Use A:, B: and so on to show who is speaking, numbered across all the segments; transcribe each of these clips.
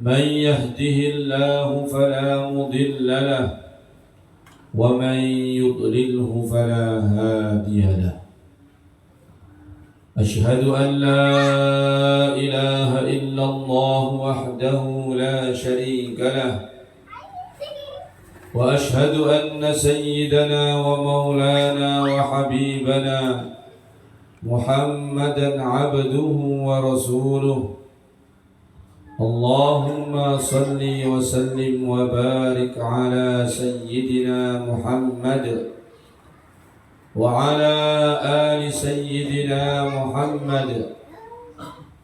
A: من يهده الله فلا مضل له ومن يضلله فلا هادي له. أشهد أن لا إله إلا الله وحده لا شريك له، وأشهد أن سيدنا ومولانا وحبيبنا محمدا عبده ورسوله. اللهم صل وسلم وبارك على سيدنا محمد وعلى آل سيدنا محمد،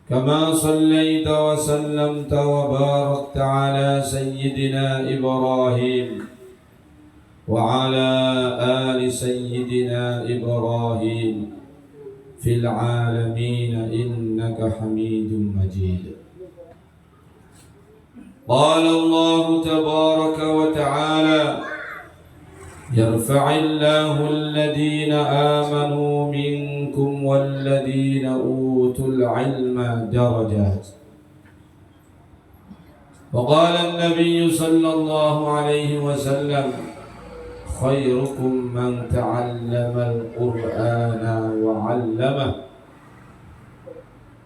A: كما صليت وسلمت وباركت على سيدنا إبراهيم وعلى آل سيدنا إبراهيم في العالمين إنك حميد مجيد. قال الله تبارك وتعالى: يرفع الله الذين آمنوا منكم والذين أوتوا العلم درجات. وقال النبي صلى الله عليه وسلم: خيركم من تعلم القرآن وعلمه.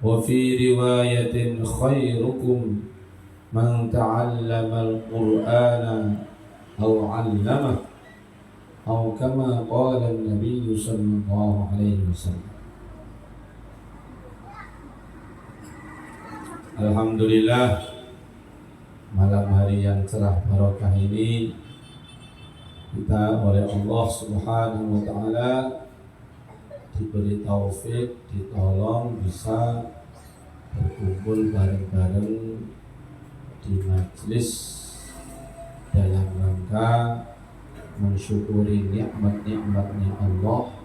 A: وفي رواية: خيركم من تعلم القرآن أو علمه، أو كما قال النبي صلى الله عليه وسلم. Alhamdulillah, malam hari yang cerah barokah ini kita oleh Allah Subhanahu wa taala diberi taufik, ditolong bisa berkumpul bareng-bareng di majelis dalam rangka mensyukuri nikmat-nikmatnya Allah,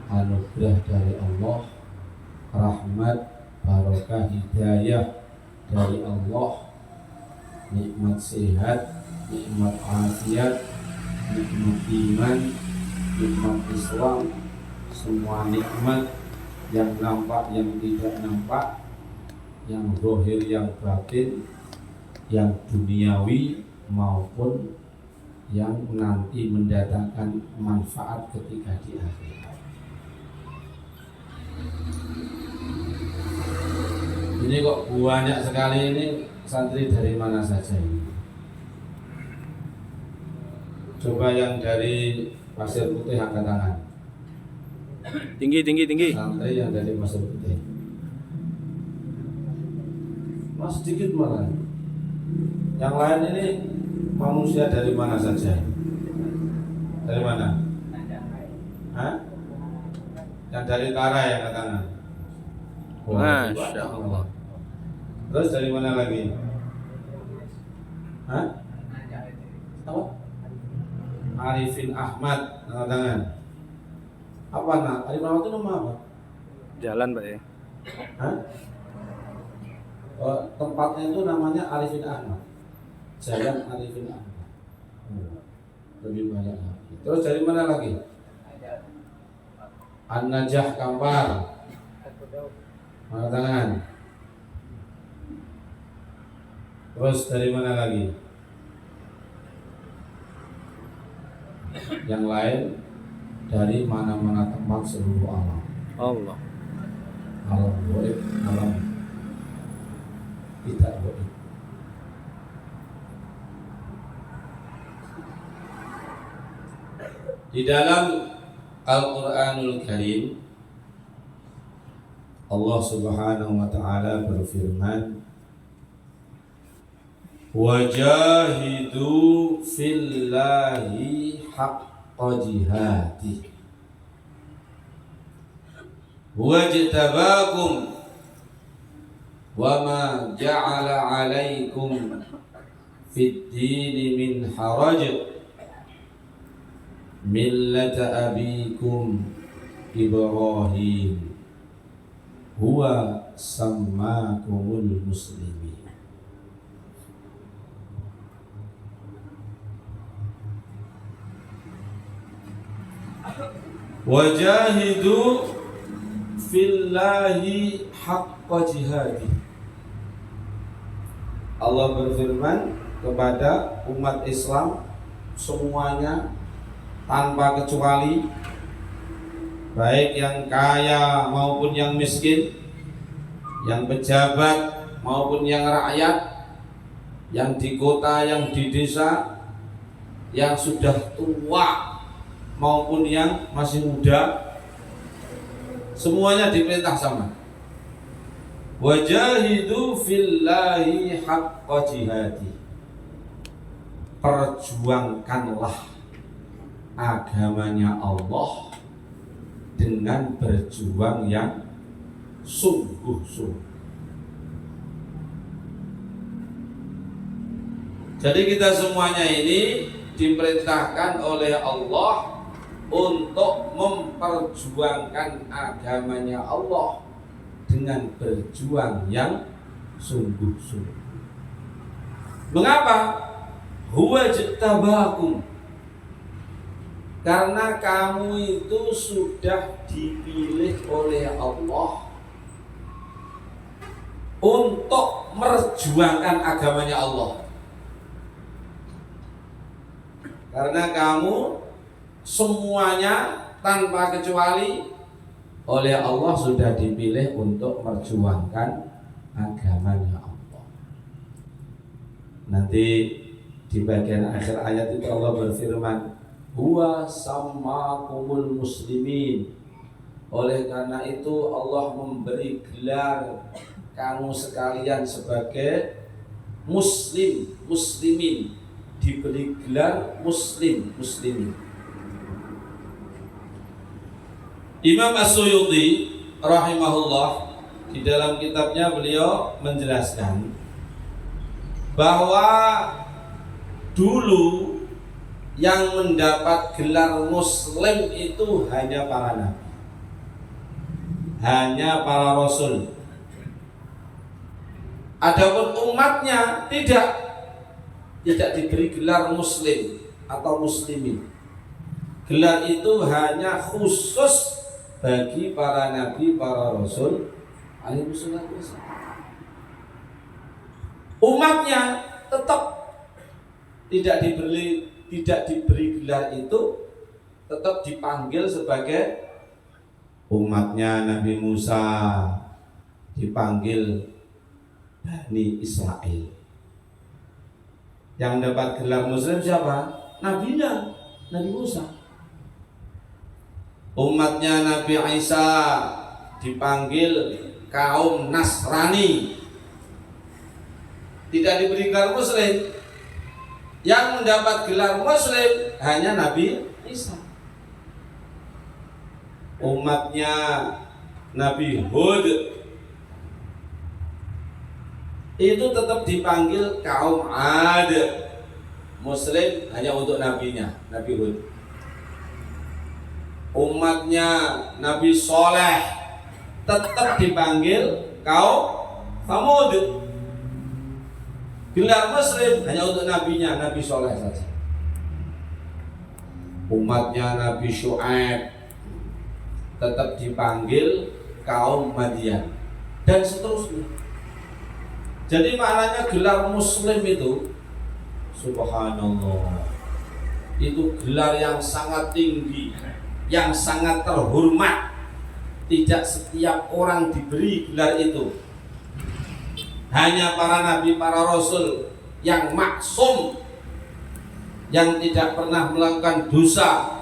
A: anugerah dari Allah, rahmat, barokah, hidayah dari Allah, nikmat sehat, nikmat afiat, nikmat iman, nikmat Islam, semua nikmat yang nampak, yang tidak nampak, yang zahir, yang batin, yang duniawi maupun yang nanti mendatangkan manfaat ketika di akhirat. Ini kok banyak sekali ini santri dari mana saja ini? Coba yang dari Pasir Putih angkat tangan.
B: Tinggi.
A: Santri yang dari Pasir Putih. Mas sedikit malah. Yang lain ini manusia dari mana saja? Dari mana? Hah? Yang dari utara ya katakan.
B: Masya Allah.
A: Terus dari mana lagi? Hah? Apa? Arifin Ahmad, angkat tangan. Apa nak? Arifin Ahmad itu nama apa?
B: Jalan Pak ya.
A: Hah? Oh, tempatnya itu namanya Arifin Ahmad. Jalan Arifin Ahmad. Lebih banyak lagi. Terus dari mana lagi? An-Najah Kampar. Angkat tangan. Terus dari mana lagi? Yang lain dari mana-mana tempat seluruh alam.
B: Allah.
A: Alam goib, alam tidak goib. Di dalam Al-Quranul Karim, Allah Subhanahu wa Ta'ala berfirman, wajahidu fillahi haqqa jihadih wajtabakum wama ja'ala alaikum fid dini min haraj millata abikum Ibrahim huwa sammakumul muslimin. Wajahidu fillahi haqqa jihadi. Allah berfirman kepada umat Islam semuanya tanpa kecuali, baik yang kaya maupun yang miskin, yang pejabat maupun yang rakyat, yang di kota, yang di desa, yang sudah tua maupun yang masih muda, semuanya diperintah sama. Wajahidu fillahi haqqa jihadi. Perjuangkanlah agamanya Allah dengan berjuang yang sungguh-sungguh. Jadi kita semuanya ini diperintahkan oleh Allah untuk memperjuangkan agamanya Allah dengan berjuang yang sungguh-sungguh. Mengapa? Huwa jtabakum. Karena kamu itu sudah dipilih oleh Allah untuk merjuangkan agamanya Allah. Karena kamu semuanya tanpa kecuali oleh Allah sudah dipilih untuk merjuangkan agamanya Allah. Nanti di bagian akhir ayat itu Allah berfirman, huwa sammakumul muslimin. Oleh karena itu Allah memberi gelar kamu sekalian sebagai muslim, muslimin, diberi gelar muslim, muslimin. Imam As-Suyuti rahimahullah di dalam kitabnya beliau menjelaskan bahwa dulu yang mendapat gelar muslim itu hanya para nabi, hanya para rasul. Adapun umatnya tidak diberi gelar muslim atau muslimin. Gelar itu hanya khusus bagi para nabi, para rasul alaihi wassalam. Umatnya tetap tidak diberi gelar itu, tetap dipanggil sebagai umatnya Nabi Musa, dipanggil Bani Israel. Yang dapat gelar muslim siapa? Nabinya, Nabi Musa. Umatnya Nabi Isa dipanggil kaum Nasrani, tidak diberi gelar muslim. Yang mendapat gelar Muslim hanya Nabi Isa. Umatnya Nabi Hud itu tetap dipanggil kaum Ad. Muslim hanya untuk nabinya, Nabi Hud. Umatnya Nabi Soleh tetap dipanggil kaum Samud. Gelar Muslim hanya untuk nabinya, Nabi Soleh saja. Umatnya Nabi Syuaib tetap dipanggil kaum Madian, dan seterusnya. Jadi maknanya gelar Muslim itu, subhanallah, itu gelar yang sangat tinggi, yang sangat terhormat. Tidak setiap orang diberi gelar itu. Hanya para nabi, para rasul yang maksum, yang tidak pernah melakukan dosa,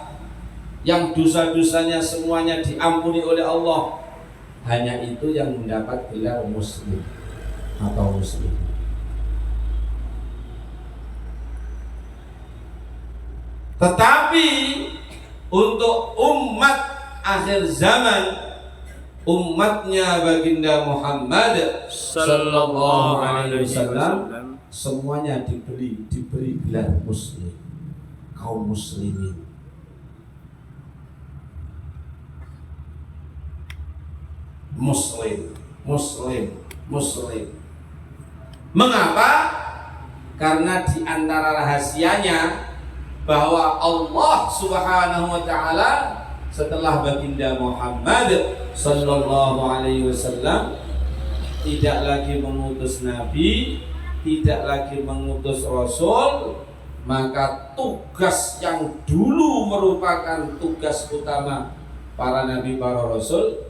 A: yang dosa-dosanya semuanya diampuni oleh Allah, hanya itu yang mendapat gelar Muslim atau Muslim. Tetapi untuk umat akhir zaman, umatnya baginda Muhammad sallallahu alaihi wasallam, semuanya diberi gelar Muslim, kaum muslimin. Muslim, Muslim, Muslim. Mengapa? Karena di antara rahasianya bahwa Allah Subhanahu wa taala setelah baginda Muhammad sallallahu alaihi wasallam tidak lagi mengutus nabi, tidak lagi mengutus rasul, maka tugas yang dulu merupakan tugas utama para nabi, para rasul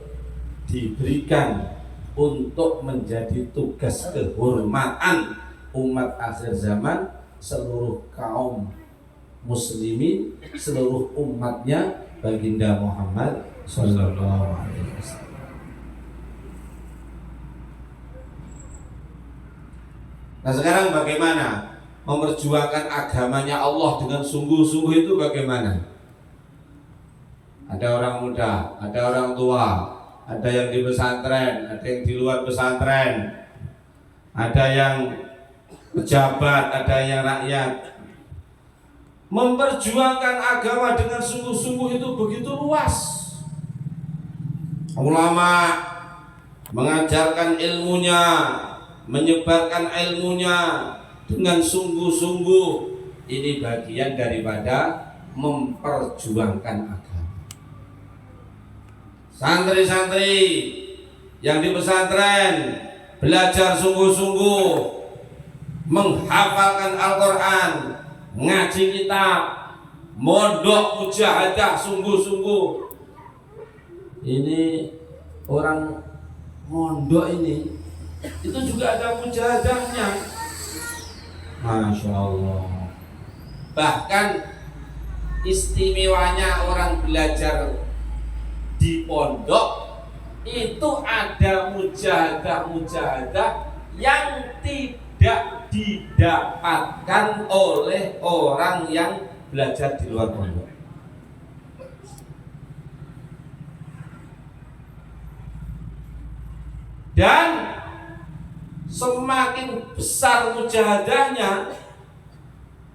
A: diberikan untuk menjadi tugas kehormatan umat akhir zaman, seluruh kaum muslimin, seluruh umatnya baginda Muhammad sallallahu alaihi wasallam. Nah sekarang bagaimana memperjuangkan agamanya Allah dengan sungguh-sungguh itu bagaimana? Ada orang muda, ada orang tua, ada yang di pesantren, ada yang di luar pesantren, ada yang pejabat, ada yang rakyat. Memperjuangkan agama dengan sungguh-sungguh itu begitu luas. Ulama mengajarkan ilmunya, menyebarkan ilmunya dengan sungguh-sungguh. Ini bagian daripada memperjuangkan agama. Santri-santri yang di pesantren belajar sungguh-sungguh, menghafalkan Al-Quran, ngaji kitab, mondok mujahadah sungguh-sungguh. Ini orang mondok ini itu juga ada mujahadahnya, Masya Allah. Bahkan istimewanya orang belajar di pondok itu ada mujahadah-mujahadah yang tidak didapatkan oleh orang yang belajar di luar pondok. Dan semakin besar mujahadahnya,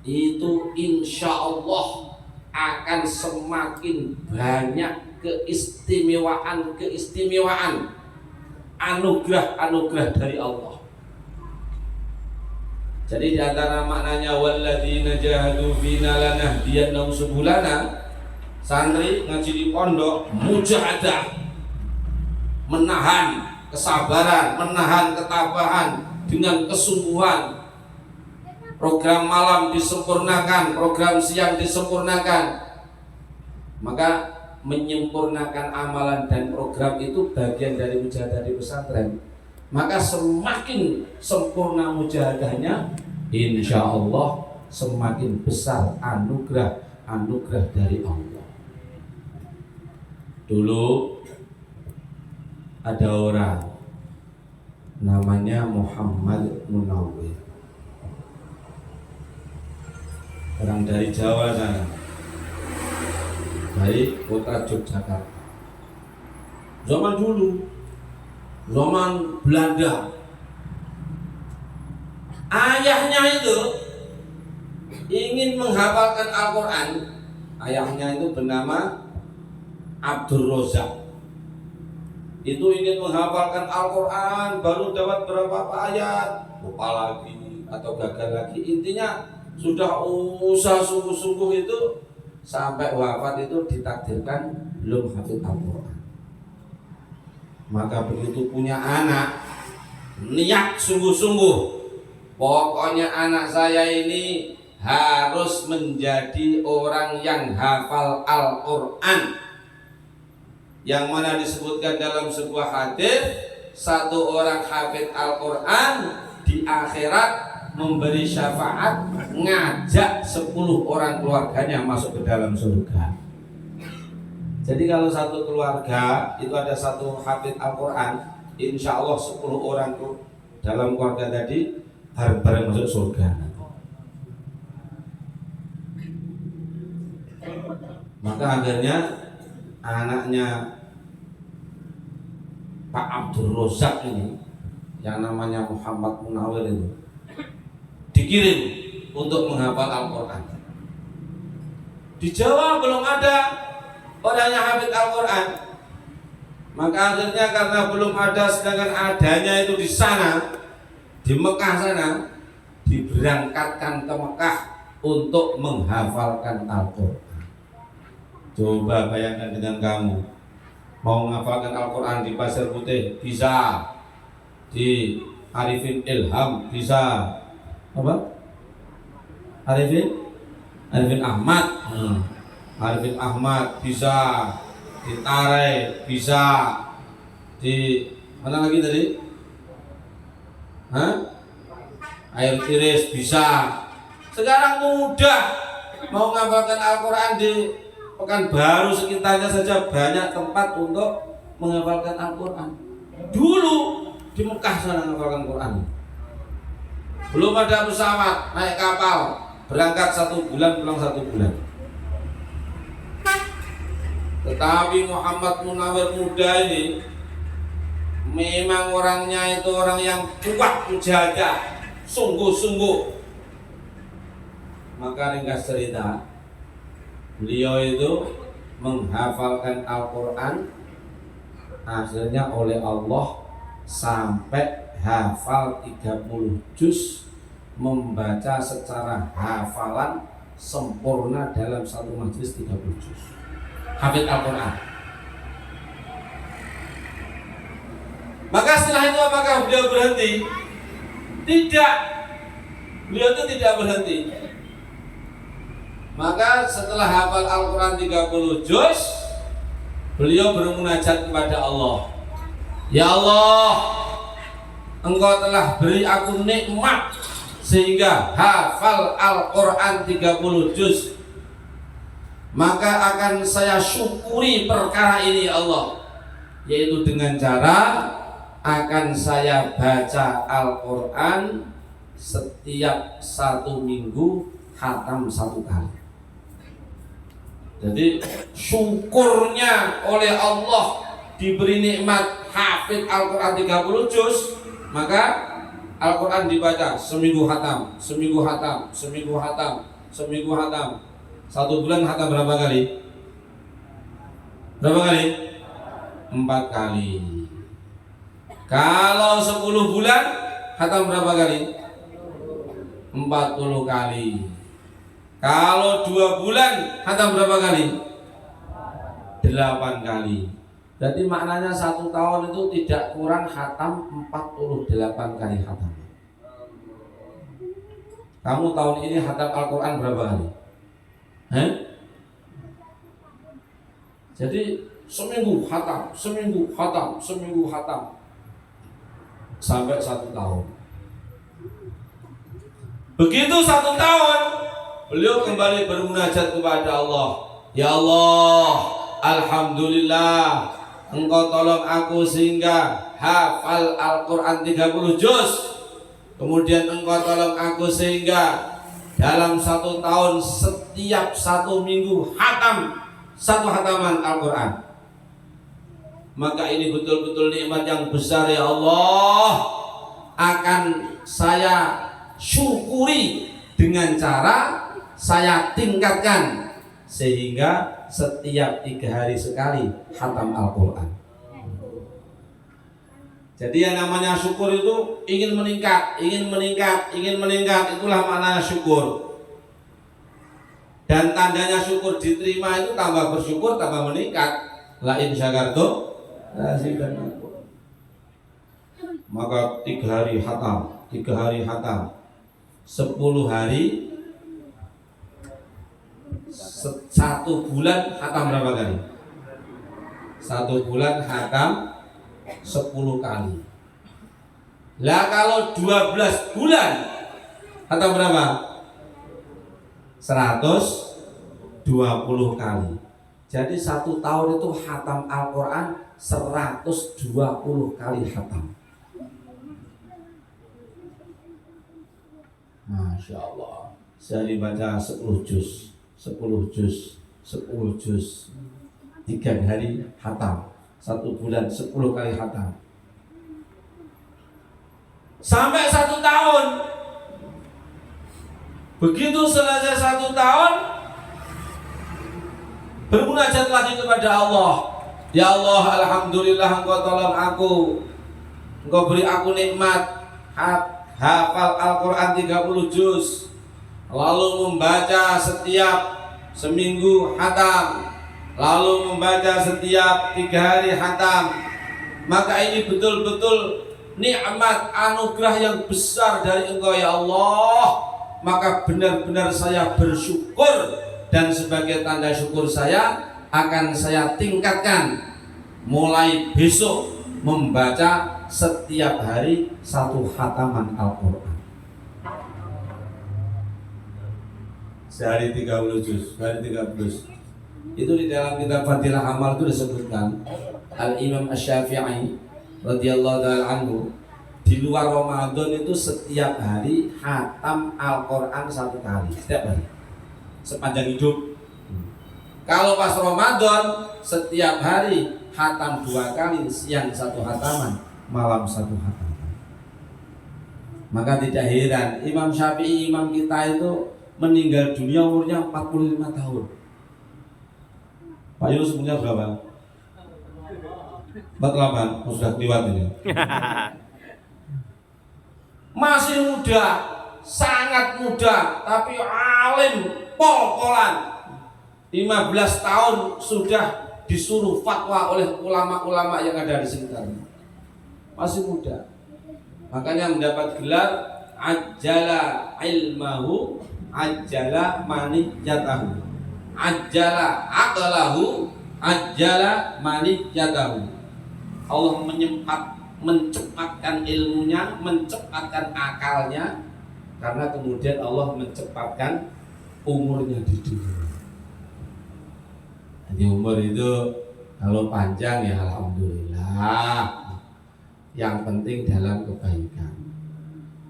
A: itu insya Allah akan semakin banyak keistimewaan, anugerah dari Allah. Jadi di antara maknanya walladzina jahadu fina lanahdiyannahum subulana, santri ngaji di pondok mujahadah, menahan kesabaran, menahan ketabahan dengan kesungguhan. Program malam disempurnakan, program siang disempurnakan. Maka menyempurnakan amalan dan program itu bagian dari mujahadah di pesantren. Maka semakin sempurna mujahadahnya, insya Allah semakin besar anugerah dari Allah. Dulu ada orang namanya Muhammad Munawwir. orang dari Jawa sana, dari kota Yogyakarta. Zaman dulu, zaman Belanda, ayahnya itu ingin menghafalkan Al-Quran. Ayahnya itu bernama Abdul Rozak. Itu ingin menghafalkan Al-Quran, baru dapat berapa ayat, lupa lagi atau gagal lagi. Intinya sudah usaha sungguh-sungguh itu sampai wafat itu ditakdirkan belum hafid Al-Quran. Maka begitu punya anak, niat sungguh-sungguh, pokoknya anak saya ini harus menjadi orang yang hafal Al-Quran. Yang mana disebutkan dalam sebuah hadis, satu orang hafid Al-Quran di akhirat memberi syafaat, ngajak 10 orang keluarganya masuk ke dalam surga. Jadi kalau satu keluarga itu ada satu hafid Al-Quran, insya Allah 10 orang dalam keluarga tadi bareng-bareng masuk surga. Maka akhirnya anaknya Pak Abdul Rozak ini, yang namanya Muhammad Munawir itu, dikirim untuk menghafal Al-Quran. Di Jawa belum ada orang yang hafid Al-Quran. Maka akhirnya karena belum ada, sedangkan adanya itu di sana, di Mekah sana, diberangkatkan ke Mekah untuk menghafalkan Al-Quran. Coba bayangkan dengan kamu, mau menghafalkan Al-Quran di Pasir Putih bisa, di Arifin Ilham bisa, apa? Arifin Ahmad, Arifin Ahmad bisa, di Tarai bisa, di mana lagi tadi? Air Tiris bisa. Sekarang mudah mau menghafalkan Al-Quran di Pekanbaru sekitarnya saja banyak tempat untuk menghafalkan Al-Quran. Dulu di Mekah sana menghafalkan Quran. Belum ada pesawat, naik kapal, berangkat 1 bulan, pulang 1 bulan. Tetapi Muhammad Munawir muda ini memang orangnya itu orang yang kuat menjaga, sungguh-sungguh. Maka ringkas cerita, beliau itu menghafalkan Al-Quran, akhirnya oleh Allah sampai hafal 30 juz, membaca secara hafalan sempurna dalam satu majelis 30 juz. Hafid Al-Quran. Maka setelah itu apakah beliau berhenti? Tidak. Beliau itu tidak berhenti. Maka setelah hafal Al-Quran 30 juz, beliau bermunajat kepada Allah. Ya Allah, Engkau telah beri aku nikmat sehingga hafal Al-Quran 30 juz. Maka akan saya syukuri perkara ini ya Allah, yaitu dengan cara akan saya baca Al-Quran setiap 1 minggu khatam 1 kali. Jadi syukurnya oleh Allah diberi nikmat hafid Al-Quran 30 juz, maka Al-Quran dibaca seminggu khatam, seminggu khatam, seminggu khatam, seminggu khatam. 1 bulan khatam berapa kali? Berapa kali? 4 kali. Kalau 10 bulan khatam berapa kali? 40 kali. Kalau 2 bulan khatam berapa kali? 8 kali. Jadi maknanya 1 tahun itu tidak kurang khatam 48 kali khatam. Kamu tahun ini khatam Al-Quran berapa kali? Jadi seminggu khatam, seminggu khatam, seminggu khatam, sampai 1 tahun. Begitu 1 tahun, beliau kembali bermunajat kepada Allah. Ya Allah, Alhamdulillah, Engkau tolong aku sehingga hafal Al-Quran 30 juz. Kemudian Engkau tolong aku sehingga dalam 1 tahun setiap 1 minggu hatam 1 hataman Al-Quran, maka ini betul-betul nikmat yang besar ya Allah. Akan saya syukuri dengan cara saya tingkatkan sehingga setiap 3 hari sekali hatam Al-Quran. Jadi yang namanya syukur itu ingin meningkat, ingin meningkat, ingin meningkat, itulah makna syukur. Dan tandanya syukur diterima itu tambah bersyukur, tambah meningkat. La in syakartum la azidannakum. Maka 3 hari hatam, 3 hari hatam, 10 hari, 1 bulan hatam berapa kali? 1 bulan hatam 10 kali. Lah kalau 12 bulan hatam berapa? 120 kali. Jadi 1 tahun itu hatam Al-Quran 120 kali hatam. Masya Allah. Sehari baca 10 juz, 10 juz, 10 juz, 3 hari hatam, 1 bulan 10 kali hatam. Sampai 1 tahun. Begitu selesai 1 tahun, bermunajat lagi kepada Allah. Ya Allah, alhamdulillah Engkau tolong aku, Engkau beri aku nikmat hafal Al-Quran 30 juz, lalu membaca setiap seminggu hatam, lalu membaca setiap 3 hari hatam. Maka ini betul-betul nikmat anugerah yang besar dari Engkau ya Allah. Maka benar-benar saya bersyukur, dan sebagai tanda syukur saya akan saya tingkatkan mulai besok membaca setiap hari 1 hataman Al-Quran. Sehari 30 juz, sehari 30 juz. Itu di dalam kitab Fadilah Amal itu disebutkan Al-Imam Asy-Syafi'i radhiyallahu ta'ala anhu di luar Ramadan itu setiap hari hatam Al-Quran 1 kali setiap hari sepanjang hidup. Kalau pas Ramadan setiap hari hatam 2 kali, siang 1 hataman, malam 1 hataman. Maka tidak heran Imam Syafi'i, imam kita itu meninggal dunia umurnya 45 tahun. Pak Yunus umurnya berapa? 48, sudah kelewat ini. Masih muda, sangat muda, tapi alim pol-polan. 15 tahun sudah disuruh fatwa oleh ulama-ulama yang ada di sekitarnya. Masih muda. Makanya mendapat gelar ajjala ilmahu, ajjala maniyatahu, ajjala aqlahu, ajjala maniyatahu. Allah mencepatkan ilmunya, mencepatkan akalnya, karena kemudian Allah mencepatkan umurnya di dunia. Jadi umur itu kalau panjang ya alhamdulillah, yang penting dalam kebaikan.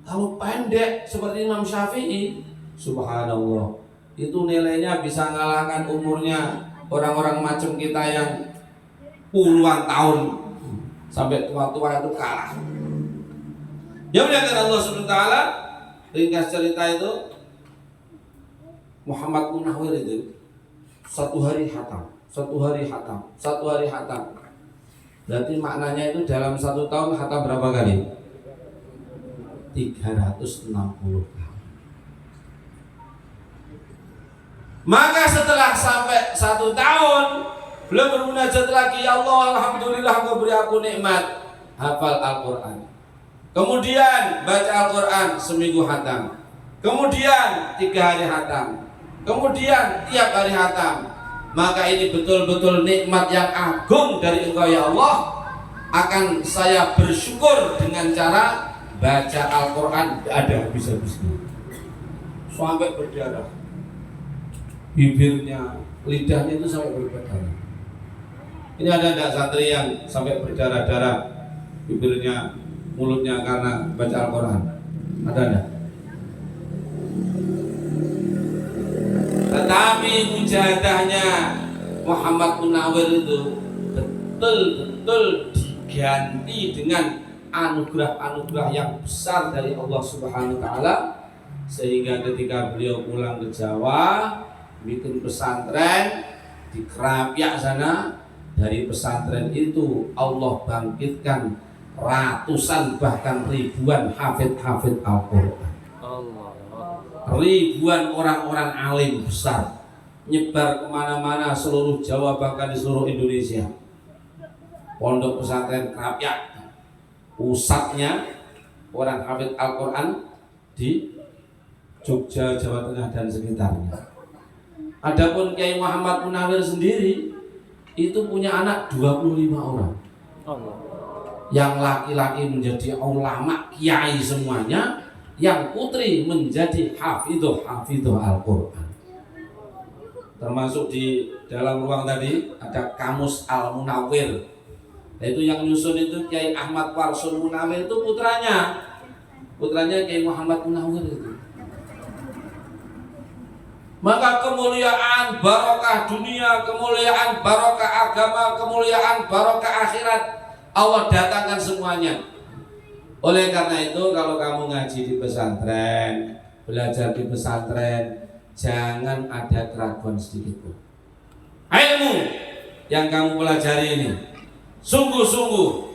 A: Kalau pendek seperti Imam Syafi'i, subhanallah, itu nilainya bisa ngalahkan umurnya orang-orang macam kita yang puluhan tahun, sampai tua-tua itu kalah. Ya muliakan Allah Subhanahu wa taala, ringkas cerita itu Muhammad Munawwir itu 1 hari hatam, 1 hari hatam, 1 hari hatam. Berarti maknanya itu dalam 1 tahun hatam berapa kali? 360 kali. Maka setelah sampai 1 tahun, beliau bermunajat lagi, ya Allah, alhamdulillah Engkau beri aku nikmat hafal Al-Quran. Kemudian baca Al-Quran seminggu hatam. Kemudian 3 hari hatam. Kemudian tiap hari hatam. Maka ini betul-betul nikmat yang agung dari Engkau ya Allah. Akan saya bersyukur dengan cara baca Al-Quran ada habis-habisnya, sampai berdarah. Bibirnya, lidahnya itu sampai berdarah. Ini ada enggak santri yang sampai berdarah-darah bibirnya, mulutnya karena baca Al-Quran? Ada enggak? Tapi mujahadahnya Muhammad Munawir itu betul-betul diganti dengan anugerah-anugerah yang besar dari Allah Subhanahu wa taala, sehingga ketika beliau pulang ke Jawa bikin pesantren di Krapyak sana, dari pesantren itu Allah bangkitkan ratusan bahkan ribuan hafid-hafid Al-Qur'an. Ribuan orang-orang alim besar nyebar kemana-mana seluruh Jawa bahkan di seluruh Indonesia. Pondok pesantren Krapyak pusatnya orang hafid Al-Quran di Jogja, Jawa Tengah dan sekitarnya. Adapun Kiai Muhammad Munawir sendiri itu punya anak 25 orang. Yang laki-laki menjadi ulama kiai semuanya, yang putri menjadi hafidhah Al-Quran. Termasuk di dalam ruang tadi ada Kamus Al-Munawir. Itu yang nyusun itu Kiai Ahmad Warsun Munawir, itu putranya Kiai Muhammad Munawir itu. Maka kemuliaan barokah dunia, kemuliaan barokah agama, kemuliaan barokah akhirat Allah datangkan semuanya. Oleh karena itu kalau kamu ngaji di pesantren, belajar di pesantren, jangan ada keraguan sedikit pun. Ilmu yang kamu pelajari ini sungguh-sungguh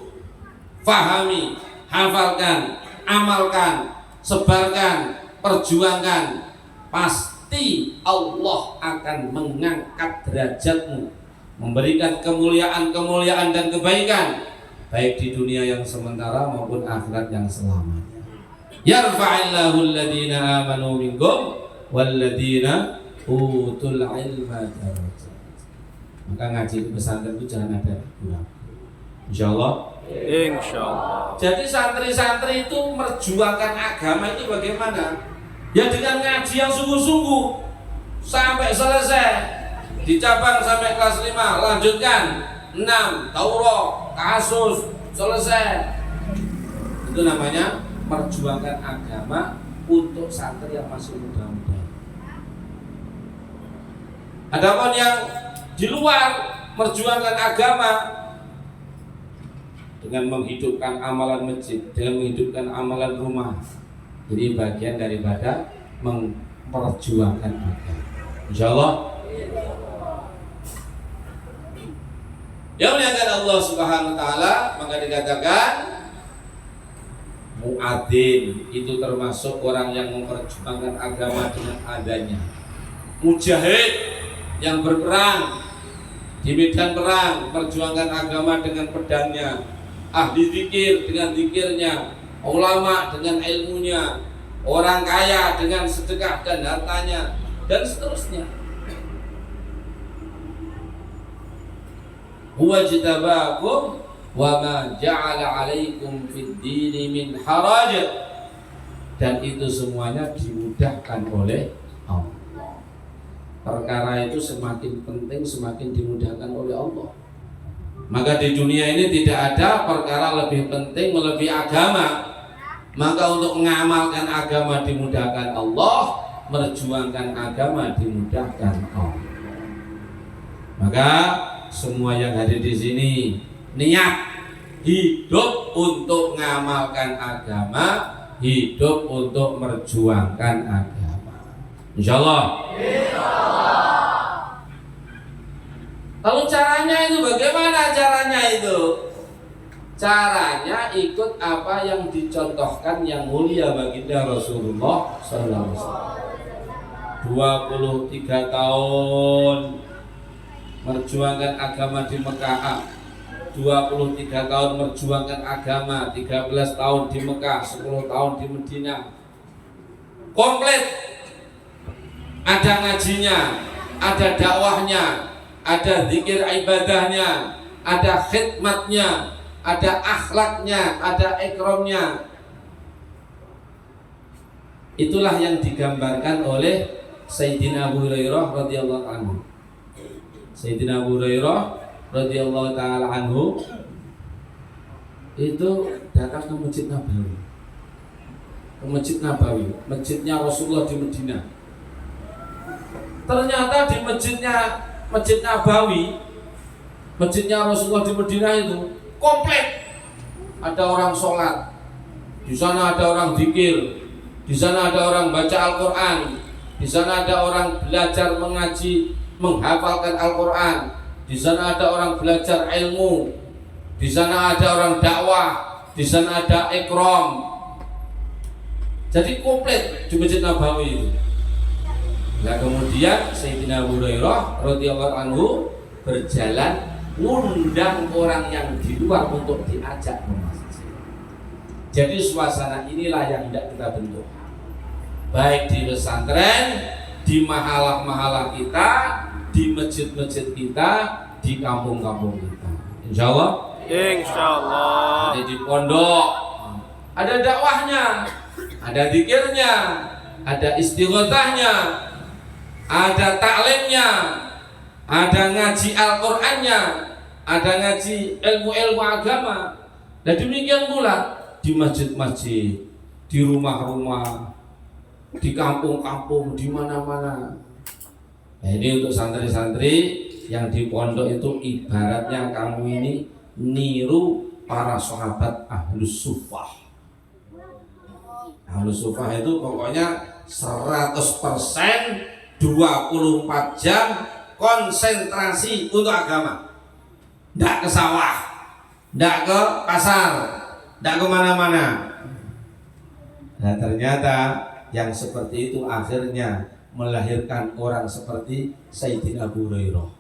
A: fahami, hafalkan, amalkan, sebarkan, perjuangkan. Pasti Allah akan mengangkat derajatmu, memberikan kemuliaan-kemuliaan dan kebaikan, baik di dunia yang sementara maupun akhirat yang selamanya. Yarfa'illahu alladhina amanu minkum walladhina utul ilma darajat. Maka ngaji di pesantren itu jangan ada kurang. Insyaallah.
B: Insyaallah.
A: Jadi santri-santri itu merjuangkan agama itu bagaimana? Ya dengan ngaji yang sungguh-sungguh sampai selesai. Di cabang sampai kelas 5, lanjutkan 6, Taurat, kasus, selesai. Itu namanya perjuangkan agama untuk santri yang masih muda-muda. Adapun yang di luar perjuangkan agama dengan menghidupkan amalan masjid, dengan menghidupkan amalan rumah, jadi bagian daripada memperjuangkan agama. Insyaallah. Yang muliakan Allah Subhanahu wa taala, maka dikatakan muadzin itu termasuk orang yang memperjuangkan agama dengan adanya. Mujahid yang berperang di medan perang, perjuangkan agama dengan pedangnya. Ahli zikir dengan zikirnya, ulama dengan ilmunya, orang kaya dengan sedekah dan hartanya, dan seterusnya. Huwa jitabakum wa ma ja'ala 'alaikum fid dini min haraj. Dan itu semuanya dimudahkan oleh Allah. Perkara itu semakin penting, semakin dimudahkan oleh Allah. Maka di dunia ini tidak ada perkara lebih penting melebihi agama. Maka untuk mengamalkan agama dimudahkan Allah, merjuangkan agama dimudahkan Allah. Maka semua yang hadir di sini niat hidup untuk mengamalkan agama, hidup untuk merjuangkan agama. Insyaallah. Lalu caranya itu bagaimana caranya itu? Caranya ikut apa yang dicontohkan yang mulia baginda Rasulullah sallallahu alaihi wasallam. 23 tahun merjuangkan agama di Mekah, 23 tahun merjuangkan agama, 13 tahun di Mekah, 10 tahun di Madinah. Komplit. Ada ngajinya, ada dakwahnya, ada zikir ibadahnya, ada khidmatnya, ada akhlaknya, ada ikramnya. Itulah yang digambarkan oleh Sayyidina Abu Hurairah radhiyallahu anhu. Sayyidina Abu Hurairah radhiyallahu taala anhu itu datang ke Masjid Nabawi. Ke Masjid Nabawi, masjidnya Rasulullah di Madinah. Ternyata di Masjid Nabawi, masjidnya Rasulullah di Madinah itu komplit. Ada orang sholat, di sana ada orang zikir, di sana ada orang baca Al-Quran, di sana ada orang belajar mengaji, menghafalkan Al-Quran, di sana ada orang belajar ilmu, di sana ada orang dakwah, di sana ada ikram. Jadi komplit di Masjid Nabawi itu. Nah kemudian Sayyidina Abu Hurairah radhiyallahu anhu berjalan ngundang orang yang di luar untuk diajak ke masjid. Jadi suasana inilah yang tidak kita bentuk, baik di pesantren, di mahalah-mahalah kita, di masjid-masjid kita, di kampung-kampung kita. Insya Allah.
B: Insya Allah.
A: Ada di pondok, ada dakwahnya, ada zikirnya, ada istighothahnya, ada taklimnya, ada ngaji Al-Qur'annya, ada ngaji ilmu-ilmu agama. Dan demikian pula di masjid-masjid, di rumah-rumah, di kampung-kampung, di mana-mana. Nah, ini untuk santri-santri yang di pondok itu ibaratnya kamu ini niru para sahabat Ahlus Suffah. Ahlus Suffah itu pokoknya 100% 24 jam konsentrasi untuk agama. Tidak ke sawah, tidak ke pasar, tidak kemana-mana. Nah ternyata yang seperti itu akhirnya melahirkan orang seperti Sayyidina Abu Hurairah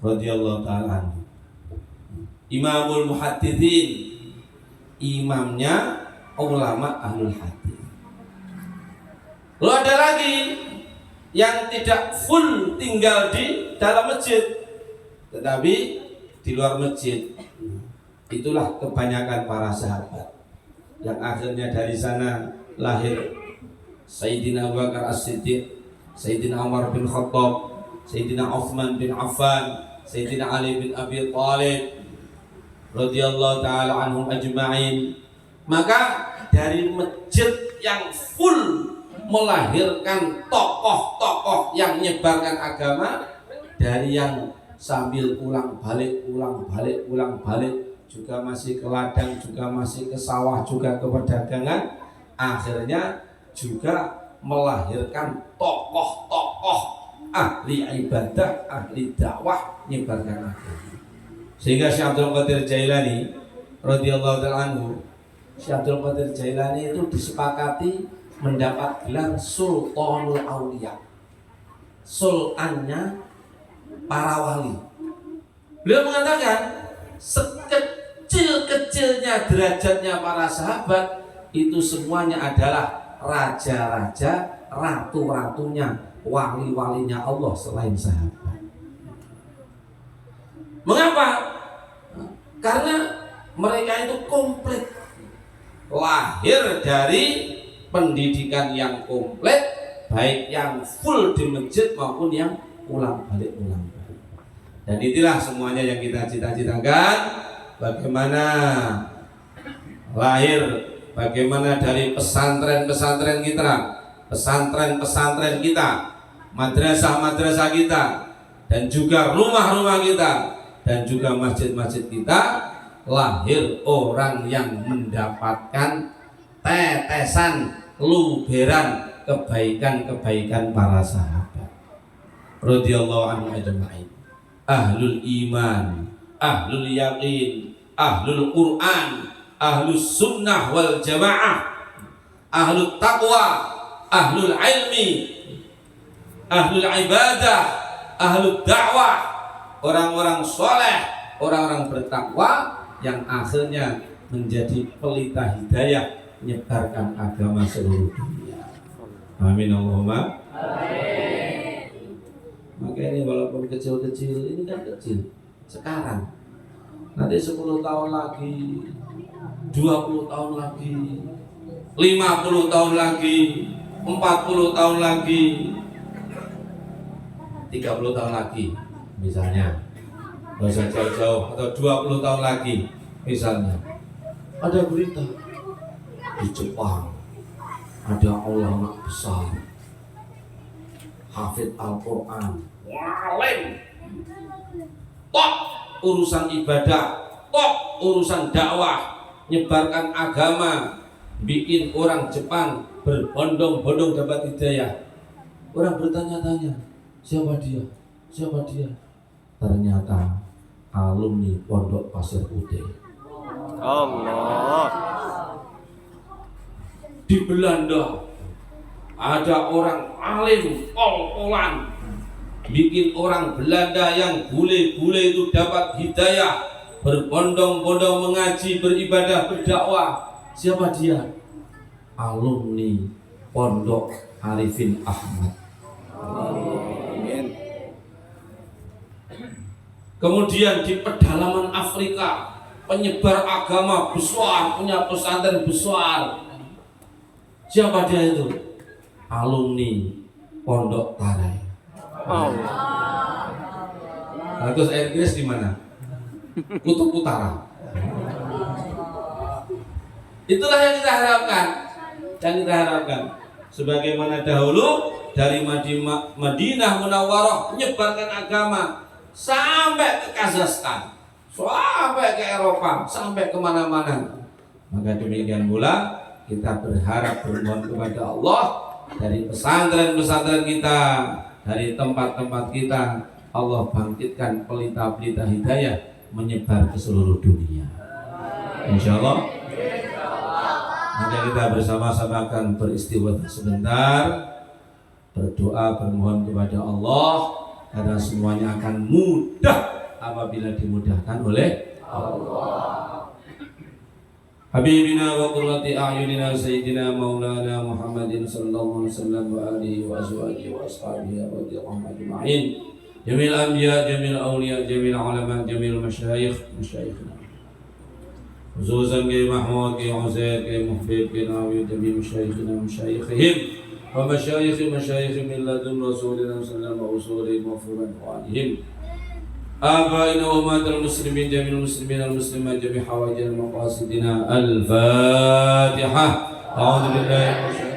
A: radhiyallahu ta'ala anhu, Imamul Muhaddithin, imamnya ulama ahlul hadis. Lalu ada lagi yang tidak full tinggal di dalam masjid, tetapi di luar masjid. Itulah kebanyakan para sahabat yang akhirnya dari sana lahir Sayyidina Abu Bakar As-Siddiq, Sayyidina Umar bin Khattab, Sayyidina Uthman bin Affan, Sayyidina Ali bin Abi Thalib radhiyallahu ta'ala anhum ajma'in. Maka dari masjid yang full melahirkan tokoh-tokoh yang menyebarkan agama, dari yang sambil pulang balik, juga masih ke ladang, juga masih ke sawah, juga ke perdagangan, akhirnya juga melahirkan tokoh-tokoh ahli ibadah, ahli dakwah, menyebarkan agama. Sehingga Syekh Abdul Qadir Jailani radhiyallahu ta'ala anhu, Syekh Abdul Qadir Jailani itu disepakati mendapat gelar Sultanul Auliya, sultannya para wali. Beliau mengatakan sekecil-kecilnya derajatnya para sahabat itu semuanya adalah raja-raja, ratu-ratunya, wali-walinya Allah selain sahabat. Mengapa? Karena mereka itu komplit, lahir dari pendidikan yang komplit, baik yang full di masjid maupun yang ulang balik. Dan itulah semuanya yang kita cita-citakan, bagaimana lahir, bagaimana dari pesantren-pesantren kita, pesantren-pesantren kita, madrasah-madrasah kita, dan juga rumah-rumah kita, dan juga masjid-masjid kita, lahir orang yang mendapatkan tetesan luberan kebaikan-kebaikan para sahabat radhiyallahu anhu ajma'in. Ahlul iman, ahlul yaqin, ahlul Quran, ahlus sunnah wal jamaah, ahlul taqwa, ahlul ilmi, ahlul ibadah, ahlul dakwah, orang-orang soleh, orang-orang bertakwa yang akhirnya menjadi pelita hidayah menyebarkan agama seluruh dunia. Amin Allahumma amin. Maka ini walaupun kecil-kecil, ini kan kecil sekarang, nanti 10 tahun lagi, 20 tahun lagi, 50 tahun lagi, 40 tahun lagi, 30 tahun lagi misalnya, nggak usah jauh-jauh, atau 20 tahun lagi misalnya, ada berita di Jepang ada ulama besar hafid Al-Quran, walim, top urusan ibadah, top urusan dakwah, nyebarkan agama, bikin orang Jepang berbondong-bondong dapat hidayah. Orang bertanya-tanya, siapa dia? Siapa dia? Ternyata alumni Pondok Pasir Putih.
B: Allah.
A: Di Belanda ada orang alim pol-polan, bikin orang Belanda yang bule-bule itu dapat hidayah, berbondong-bondong mengaji, beribadah, berdakwah. Siapa dia? Alumni Pondok Arifin Ahmad.
B: Amin.
A: Kemudian di pedalaman Afrika, penyebar agama besar, punya pesantren besar. Siapa dia itu? Alumni Pondok Tarai.
B: Allah.
A: Nah, terus Inggris di mana? Kutub Utara. Itulah yang kita harapkan. Yang kita harapkan. Sebagaimana dahulu dari Madinah Munawwarah menyebarkan agama sampai ke Kazakhstan, sampai ke Eropa, sampai kemana-mana. Maka demikian pula kita berharap bermohon kepada Allah dari pesantren-pesantren kita, dari tempat-tempat kita, Allah bangkitkan pelita-pelita hidayah menyebar ke seluruh dunia. Insya Allah. Maka kita bersama-sama akan beristighfar sebentar, berdoa, bermohon kepada Allah, karena semuanya akan mudah apabila dimudahkan oleh Allah. Habibina wa qurrati a'yunina sayyidina maulana Muhammadin sallallahu alaihi wasallam wa alihi wa azwajihi wa ashabihi radhiyallahu ajma'in. Jamil anbiya, jamil awliya, jamil ulama, jamil masyayikhna. Khususan ke Mahmud, ke Uzair, ke Muhbib, ke Nawi, jamil masyayikhihim wa masyayikhi min ladun rasulina sallallahu alaihi wasallam wa furan wa alihim. آبائنا وأمهات المسلمين جميع المسلمين والمسلمات جميع حوائج المقاصدنا الفاتحة. أعوذ بالله من الشيطان